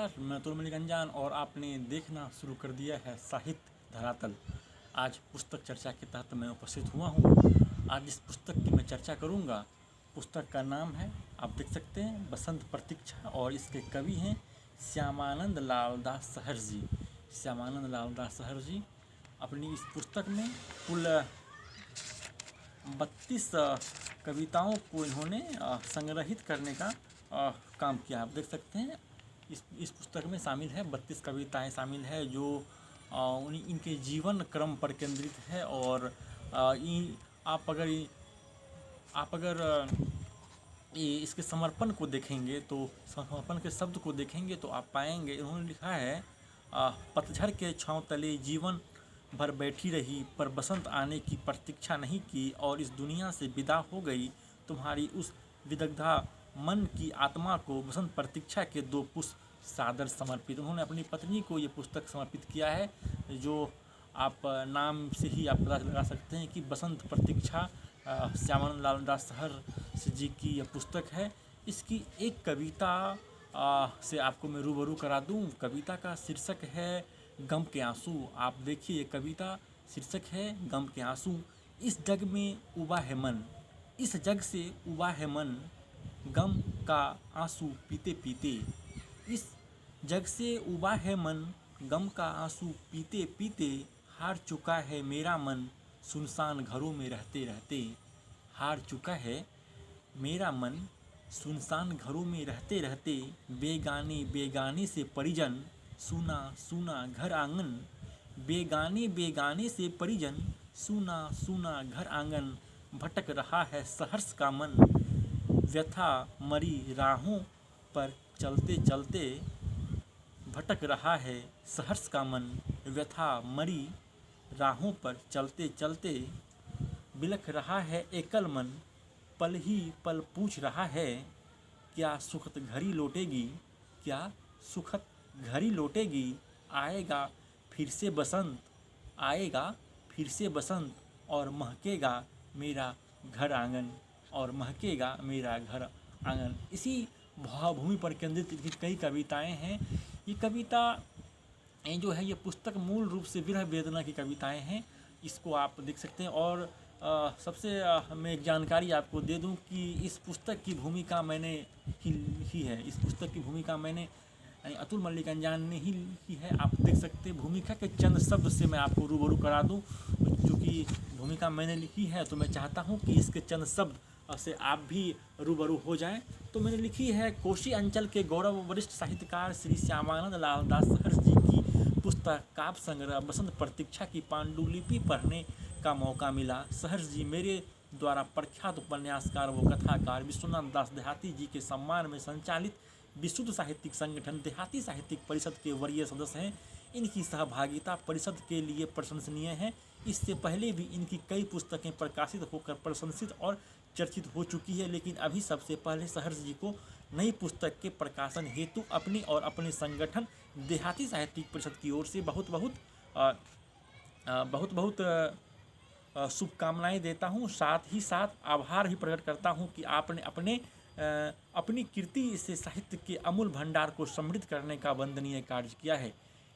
नमस्कार, मैं अतुल मलिक अनजान और आपने देखना शुरू कर दिया है साहित्य धरातल। आज पुस्तक चर्चा के तहत मैं उपस्थित हुआ हूँ। आज इस पुस्तक की मैं चर्चा करूँगा। पुस्तक का नाम है, आप देख सकते हैं, बसंत प्रतीक्षा, और इसके कवि हैं श्यामानंद लाल दास सहर जी। श्यामानंद लाल दास सहर जी अपनी इस पुस्तक में कुल 32 कविताओं को इन्होंने संग्रहित करने का काम किया। आप देख सकते हैं इस पुस्तक में शामिल है 32 कविताएं शामिल है जो इनके जीवन क्रम पर केंद्रित है। और आप अगर इसके समर्पण को देखेंगे तो समर्पण के शब्द को देखेंगे तो आप पाएंगे इन्होंने लिखा है, पतझड़ के छांव तले जीवन भर बैठी रही पर बसंत आने की प्रतीक्षा नहीं की और इस दुनिया से विदा हो गई। तुम्हारी उस विदग्धा मन की आत्मा को बसंत प्रतीक्षा के 2 पुष्प सादर समर्पित। उन्होंने अपनी पत्नी को ये पुस्तक समर्पित किया है, जो आप नाम से ही आप पता लगा सकते हैं कि बसंत प्रतीक्षा श्यामानंद लाल दास सहर जी की यह पुस्तक है। इसकी एक कविता से आपको मैं रूबरू करा दूं। कविता का शीर्षक है गम के आंसू। आप देखिए, ये कविता शीर्षक है गम के आंसू। इस जग में उबा है मन, इस जग से उबा है मन, गम का आंसू पीते पीते। इस जग से उबा है मन, गम का आंसू पीते पीते। हार चुका है मेरा मन, सुनसान घरों में रहते रहते। हार चुका है मेरा मन, सुनसान घरों में रहते रहते। बेगाने बेगाने से परिजन, सूना सूना घर आंगन। बेगाने बेगाने से परिजन, सूना सूना घर आंगन। भटक रहा है सहर्ष का मन, व्यथा मरी राहों पर चलते चलते। भटक रहा है सहर्ष का मन, व्यथा मरी राहों पर चलते चलते। बिलख रहा है एकल मन, पल ही पल पूछ रहा है, क्या सुखद घड़ी लौटेगी, क्या सुखद घड़ी लौटेगी। आएगा फिर से बसंत, आएगा फिर से बसंत, और महकेगा मेरा घर आंगन, और महकेगा मेरा घर आंगन। इसी भावभूमि पर केंद्रित कई कविताएं हैं। ये कविता जो है, ये पुस्तक मूल रूप से विरह वेदना की कविताएं हैं। इसको आप देख सकते हैं। और सबसे मैं एक जानकारी आपको दे दूं कि इस पुस्तक की भूमिका मैंने ही लिखी है। इस पुस्तक की भूमिका मैंने अतुल मलिक अनजान ने ही लिखी है। आप देख सकते हैं, भूमिका के चंद शब्द से मैं आपको रूबरू करा दूं। क्योंकि भूमिका मैंने लिखी है तो मैं चाहता हूं कि इसके चंद शब्द से आप भी रूबरू हो जाएं। तो मैंने लिखी है, कोशी अंचल के गौरव वरिष्ठ साहित्यकार श्री श्यामानंद लाल दास सहर जी की पुस्तक काव्य संग्रह बसंत प्रतीक्षा की पांडुलिपि पढ़ने का मौका मिला। सहर जी मेरे द्वारा प्रख्यात उपन्यासकार व कथाकार विश्वनाथ दास देहाती जी के सम्मान में संचालित विशुद्ध साहित्यिक संगठन देहाती साहित्यिक परिषद के वरीय सदस्य हैं। इनकी सहभागिता परिषद के लिए प्रशंसनीय है। इससे पहले भी इनकी कई पुस्तकें प्रकाशित होकर प्रशंसित और चर्चित हो चुकी है, लेकिन अभी सबसे पहले सहर जी को नई पुस्तक के प्रकाशन हेतु अपनी और अपने संगठन देहाती साहित्यिक परिषद की ओर से बहुत शुभकामनाएं देता हूं। साथ ही साथ आभार भी प्रकट करता हूं कि आपने अपनी कीर्ति से साहित्य के अमूल भंडार को समृद्ध करने का वंदनीय कार्य किया है।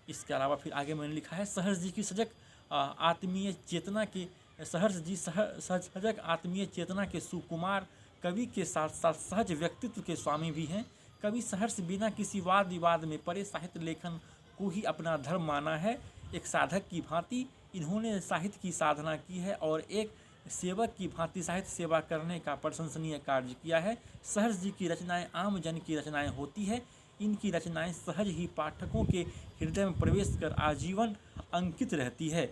इसके अलावा फिर आगे मैंने लिखा है, सहर जी की सजग आत्मीय चेतना के सजग आत्मीय चेतना के सुकुमार कवि के साथ साथ सहज व्यक्तित्व के स्वामी भी हैं। कवि सहर से बिना किसी वाद विवाद में पड़े साहित्य लेखन को ही अपना धर्म माना है। एक साधक की भांति इन्होंने साहित्य की साधना की है और एक सेवक की भांति साहित्य सेवा करने का प्रशंसनीय कार्य किया है। सहर जी की रचनाएं आम जन की रचनाएं होती है। इनकी रचनाएं सहज ही पाठकों के हृदय में प्रवेश कर आजीवन अंकित रहती है।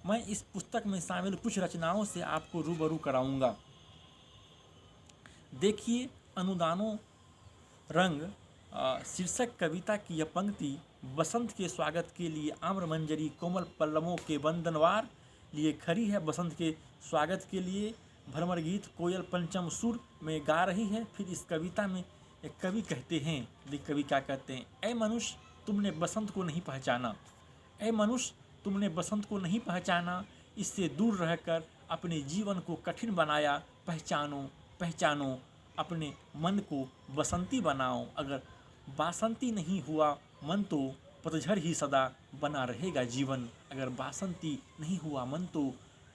मैं इस पुस्तक में शामिल कुछ रचनाओं से आपको रूबरू कराऊंगा। देखिए, अनुदानों रंग शीर्षक कविता की यह पंक्ति बसंत के स्वागत के लिए आम्र मंजरी कोमल पल्लवों के वंदनवार लिए खड़ी है। बसंत के स्वागत के लिए भ्रमर गीत कोयल पंचम सुर में गा रही है। फिर इस कविता में एक कवि कहते हैं, कवि क्या कहते हैं, ऐ मनुष्य तुमने बसंत को नहीं पहचाना, ऐ मनुष्य तुमने बसंत को नहीं पहचाना, इससे दूर रहकर अपने जीवन को कठिन बनाया। पहचानो पहचानो, अपने मन को बसंती बनाओ। अगर बासंती नहीं हुआ मन तो पतझड़ ही सदा बना रहेगा जीवन। अगर बासंती नहीं हुआ मन तो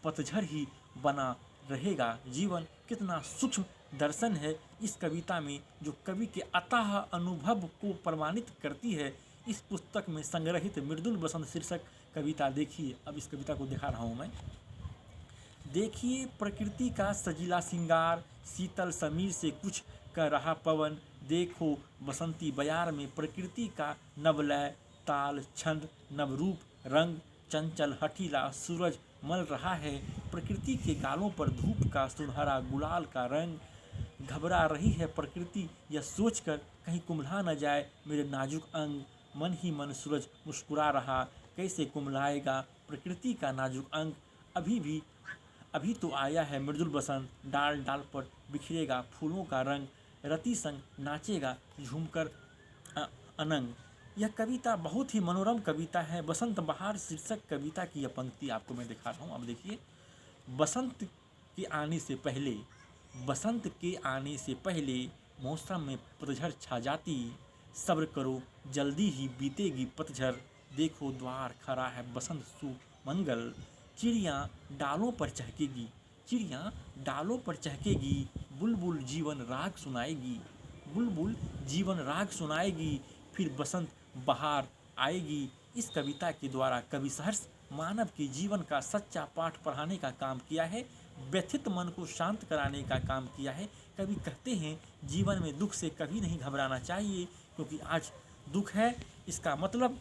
पतझड़ ही बना रहेगा जीवन। कितना सूक्ष्म दर्शन है इस कविता में, जो कवि के अथाह अनुभव को प्रमाणित करती है। इस पुस्तक में संग्रहित मृदुल बसंत शीर्षक कविता देखिए। अब इस कविता को दिखा रहा हूँ मैं। देखिए प्रकृति का सजीला सिंगार, शीतल समीर से कुछ कह रहा पवन। देखो बसंती बयार में प्रकृति का नवलय ताल छंद, नवरूप रंग, चंचल हठीला सूरज मल रहा है। प्रकृति के गालों पर धूप का सुनहरा गुलाल का रंग। घबरा रही है प्रकृति यह सोचकर कहीं कुम्भला न जाए मेरे नाजुक अंग। मन ही मन सूरज मुस्कुरा रहा, कैसे कुम्भलाएगा प्रकृति का नाजुक अंग। अभी तो आया है मृदुल बसंत, डाल डाल पर बिखरेगा फूलों का रंग। रति संग नाचेगा झूमकर अनंग। यह कविता बहुत ही मनोरम कविता है। बसंत बहार शीर्षक कविता की यह पंक्ति आपको मैं दिखा रहा हूँ। अब देखिए, बसंत के आने से पहले, बसंत के आने से पहले मौसम में पतझड़ छा जाती। सब्र करो जल्दी ही बीतेगी पतझड़। देखो द्वार खड़ा है बसंत सुमंगल। चिड़ियाँ डालों पर चहकेगी, चिड़ियाँ डालों पर चहकेगी। बुलबुल जीवन राग सुनाएगी, बुलबुल जीवन राग सुनाएगी। फिर बसंत बहार आएगी। इस कविता के द्वारा कवि सहर्ष मानव के जीवन का सच्चा पाठ पढ़ाने का काम किया है, व्यथित मन को शांत कराने का काम किया है। कवि कहते हैं जीवन में दुख से कभी नहीं घबराना चाहिए, क्योंकि आज दुख है इसका मतलब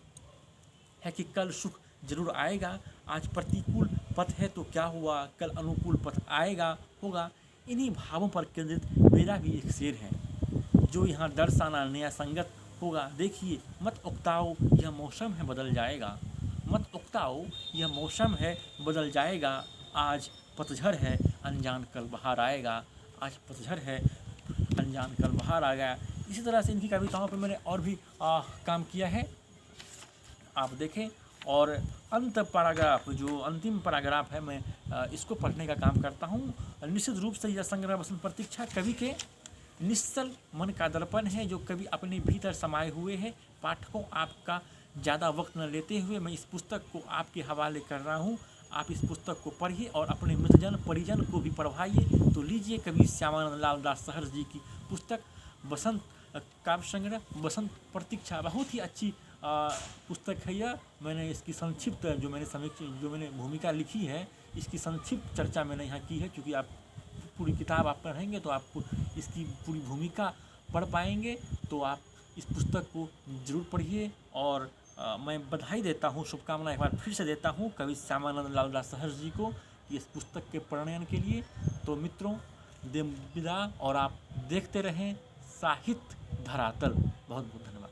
है कि कल सुख जरूर आएगा। आज प्रतिकूल पथ है तो क्या हुआ, कल अनुकूल पथ आएगा होगा। इन्हीं भावों पर केंद्रित मेरा भी एक शेर है, जो यहाँ दर्शाना नया संगत होगा। देखिए, मत उकताओ यह मौसम है बदल जाएगा, मत उकताओ यह मौसम है बदल जाएगा। आज पतझड़ है अनजान कल बहार आएगा, आज पतझड़ है अनजान कल बहार आ गया। इसी तरह से इनकी कविताओं पर मैंने और भी काम किया है, आप देखें। और अंत पैराग्राफ, जो अंतिम पैराग्राफ है, मैं इसको पढ़ने का काम करता हूँ। निश्चित रूप से यह संग्रह बसंत प्रतीक्षा कवि के निश्चल मन का दर्पण है, जो कवि अपने भीतर समाये हुए हैं। पाठकों, आपका ज़्यादा वक्त न लेते हुए मैं इस पुस्तक को आपके हवाले कर रहा हूँ। आप इस पुस्तक को पढ़िए और अपने मित्रजन परिजन को भी पढ़वाइए। तो लीजिए कवि श्यामानंद लाल दास सहर्ष जी की पुस्तक बसंत काव्य संग्रह बसंत प्रतीक्षा। बहुत ही अच्छी पुस्तक है यह। मैंने इसकी संक्षिप्त जो मैंने भूमिका लिखी है, इसकी संक्षिप्त चर्चा मैंने यहाँ की है, क्योंकि आप पूरी किताब आप पढ़ेंगे तो आप इसकी पूरी भूमिका पढ़ पाएंगे। तो आप इस पुस्तक को जरूर पढ़िए। और मैं बधाई देता हूँ, शुभकामनाएं एक बार फिर से देता हूँ कवि श्यामानंद लाल दास सहर्ष जी को इस पुस्तक के प्रणयन के लिए। तो मित्रों, विदा, और आप देखते रहें साहित्य धरातल। बहुत बहुत धन्यवाद।